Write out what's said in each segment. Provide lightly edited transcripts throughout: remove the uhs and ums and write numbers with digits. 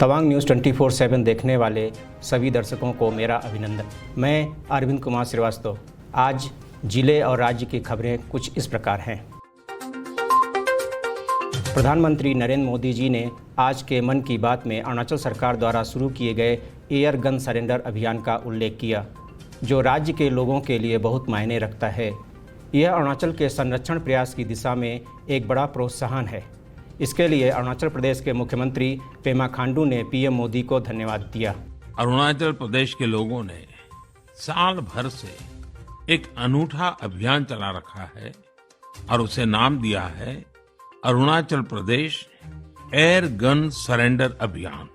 Tawang news 24/7 देखने वाले सभी दर्शकों को मेरा अभिनंदन। मैं अरविंद कुमार श्रीवास्तव। आज जिले और राज्य की खबरें कुछ इस प्रकार हैं। प्रधानमंत्री नरेंद्र मोदी जी ने आज के मन की बात में अरुणाचल सरकार द्वारा शुरू किए गए एयर गन सरेंडर अभियान का उल्लेख किया, जो राज्य के लोगों के लिए बहुत मायने रखता है। यह अरुणाचल के संरक्षण प्रयास की दिशा में एक बड़ा प्रोत्साहन है। इसके लिए अरुणाचल प्रदेश के मुख्यमंत्री पेमा खांडू ने पीएम मोदी को धन्यवाद दिया। अरुणाचल प्रदेश के लोगों ने साल भर से एक अनूठा अभियान चला रखा है और उसे नाम दिया है Arunachal Pradesh air gun surrender अभियान।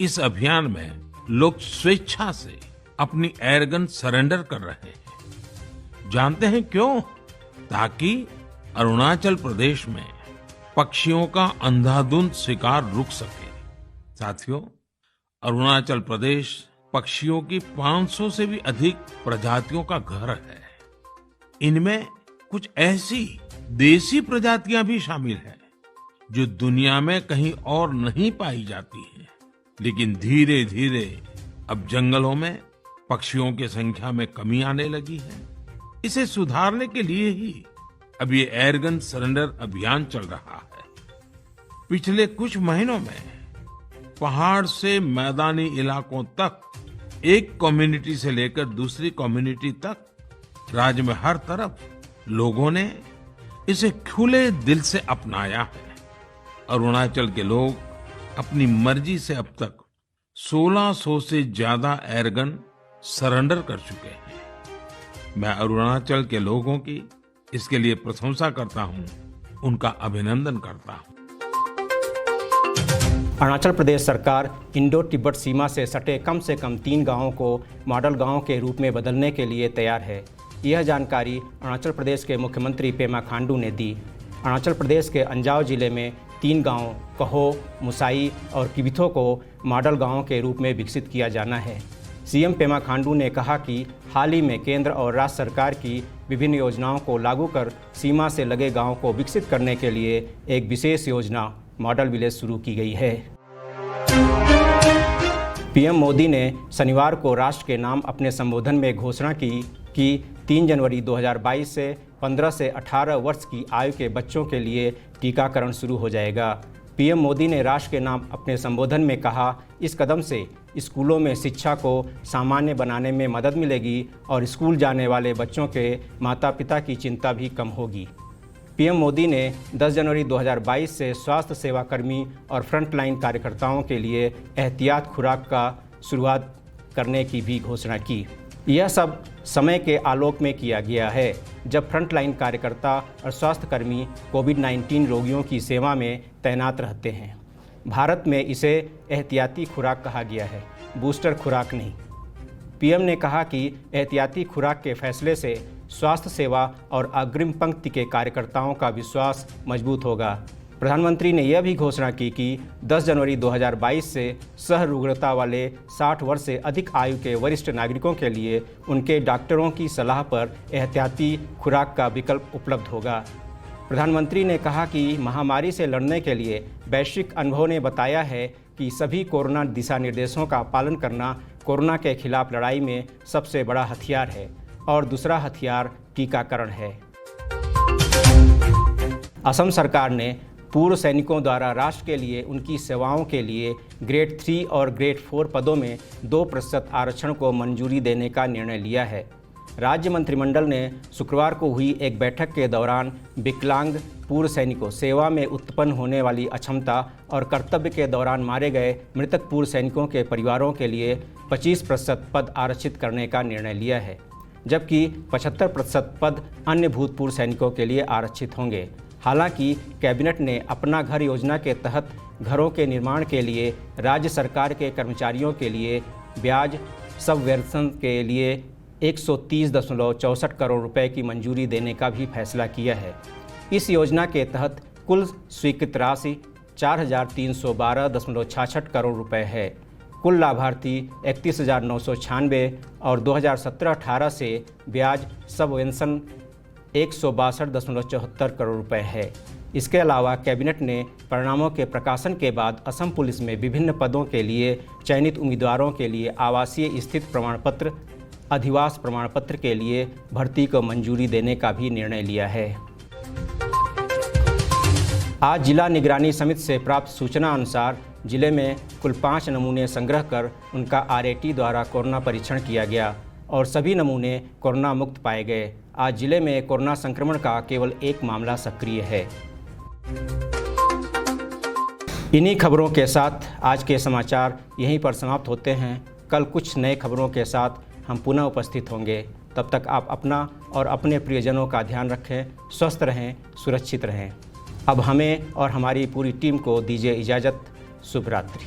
इस अभियान में लोग स्वेच्छा से अपनी एयर गन सरेंडर कर रहे हैं। जानते हैं क्यों? ताकि अरुणाचल प्रदेश में पक्षियों का अंधाधुंध शिकार रुक सके। साथियों, अरुणाचल प्रदेश पक्षियों की 500 से भी अधिक प्रजातियों का घर है। इनमें कुछ ऐसी देसी प्रजातियां भी शामिल हैं जो दुनिया में कहीं और नहीं पाई जाती हैं। लेकिन धीरे धीरे अब जंगलों में पक्षियों की संख्या में कमी आने लगी है। इसे सुधारने के लिए ही अब ये एयरगन सरेंडर अभियान चल रहा है। पिछले कुछ महीनों में पहाड़ से मैदानी इलाकों तक, एक कम्युनिटी से लेकर दूसरी कम्युनिटी तक राज्य में हर तरफ लोगों ने इसे खुले दिल से अपनाया है। अरुणाचल के लोग अपनी मर्जी से अब तक 1600 से ज्यादा एयरगन सरेंडर कर चुके हैं। मैं अरुणाचल के लोगों की इसके लिए प्रशंसा करता हूं, उनका अभिनंदन करता हूं। अरुणाचल प्रदेश सरकार इंडो तिब्बत सीमा से सटे कम से कम 3 गांवों को मॉडल गांव के रूप में बदलने के लिए तैयार है। यह जानकारी अरुणाचल प्रदेश के मुख्यमंत्री पेमा खांडू ने दी। अरुणाचल प्रदेश के अंजाव जिले में 3 गांव कहो, मुसाई और किबिथो को मॉडल गांव के रूप में विकसित किया जाना है। सीएम पेमा खांडू ने कहा कि हाल ही में केंद्र और राज्य सरकार की विभिन्न योजनाओं को लागू कर सीमा से लगे गांवों को विकसित करने के लिए एक विशेष योजना मॉडल विलेज शुरू की गई है। पीएम मोदी ने शनिवार को राष्ट्र के नाम अपने संबोधन में घोषणा की कि 3 जनवरी 2022 से 15 से 18 वर्ष की आयु के बच्चों के लिए टीकाकरण शुरू हो जाएगा। पीएम मोदी ने राष्ट्र के नाम अपने संबोधन में कहा, इस कदम से स्कूलों में शिक्षा को सामान्य बनाने में मदद मिलेगी और स्कूल जाने वाले बच्चों के माता पिता की चिंता भी कम होगी। पीएम मोदी ने 10 जनवरी 2022 से स्वास्थ्य सेवा कर्मी और फ्रंटलाइन कार्यकर्ताओं के लिए एहतियात खुराक का शुरुआत करने की भी घोषणा की। यह सब समय के आलोक में किया गया है, जब फ्रंटलाइन कार्यकर्ता और स्वास्थ्यकर्मी कोविड-19 रोगियों की सेवा में तैनात रहते हैं। भारत में इसे एहतियाती खुराक कहा गया है, बूस्टर खुराक नहीं। पीएम ने कहा कि एहतियाती खुराक के फैसले से स्वास्थ्य सेवा और अग्रिम पंक्ति के कार्यकर्ताओं का विश्वास मजबूत होगा। प्रधानमंत्री ने यह भी घोषणा की कि 10 जनवरी 2022 से सहरुग्णता वाले 60 वर्ष से अधिक आयु के वरिष्ठ नागरिकों के लिए उनके डॉक्टरों की सलाह पर एहतियाती खुराक का विकल्प उपलब्ध होगा। प्रधानमंत्री ने कहा कि महामारी से लड़ने के लिए वैश्विक अनुभव ने बताया है कि सभी कोरोना दिशा निर्देशों का पालन करना कोरोना के खिलाफ लड़ाई में सबसे बड़ा हथियार है और दूसरा हथियार टीकाकरण है। असम सरकार ने पूर्व सैनिकों द्वारा राष्ट्र के लिए उनकी सेवाओं के लिए ग्रेड 3 और ग्रेड 4 पदों में 2% आरक्षण को मंजूरी देने का निर्णय लिया है। राज्य मंत्रिमंडल ने शुक्रवार को हुई एक बैठक के दौरान विकलांग पूर्व सैनिकों, सेवा में उत्पन्न होने वाली अक्षमता और कर्तव्य के दौरान मारे गए मृतक पूर्व सैनिकों के परिवारों के लिए 25% पद आरक्षित करने का निर्णय लिया है, जबकि 75% पद अन्य भूतपूर्व सैनिकों के लिए आरक्षित होंगे। हालांकि कैबिनेट ने अपना घर योजना के तहत घरों के निर्माण के लिए राज्य सरकार के कर्मचारियों के लिए ब्याज सबवेंशन के लिए 130.64 करोड़ रुपए की मंजूरी देने का भी फैसला किया है। इस योजना के तहत कुल स्वीकृत राशि 4,312.66 करोड़ रुपए है। कुल लाभार्थी 31,996 और 2017-18 से ब्याज सबवेंशन 162.74 करोड़ रुपए है। इसके अलावा कैबिनेट ने परिणामों के प्रकाशन के बाद असम पुलिस में विभिन्न पदों के लिए चयनित उम्मीदवारों के लिए आवासीय स्थित प्रमाण पत्र, अधिवास प्रमाण पत्र के लिए भर्ती को मंजूरी देने का भी निर्णय लिया है। आज जिला निगरानी समिति से प्राप्त सूचना अनुसार जिले में कुल 5 नमूने संग्रह कर उनका RAT द्वारा कोरोना परीक्षण किया गया और सभी नमूने कोरोना मुक्त पाए गए। आज जिले में कोरोना संक्रमण का केवल एक मामला सक्रिय है। इन्हीं खबरों के साथ आज के समाचार यहीं पर समाप्त होते हैं। कल कुछ नए खबरों के साथ हम पुनः उपस्थित होंगे। तब तक आप अपना और अपने प्रियजनों का ध्यान रखें, स्वस्थ रहें, सुरक्षित रहें। अब हमें और हमारी पूरी टीम को दीजिए इजाज़त। शुभ रात्रि।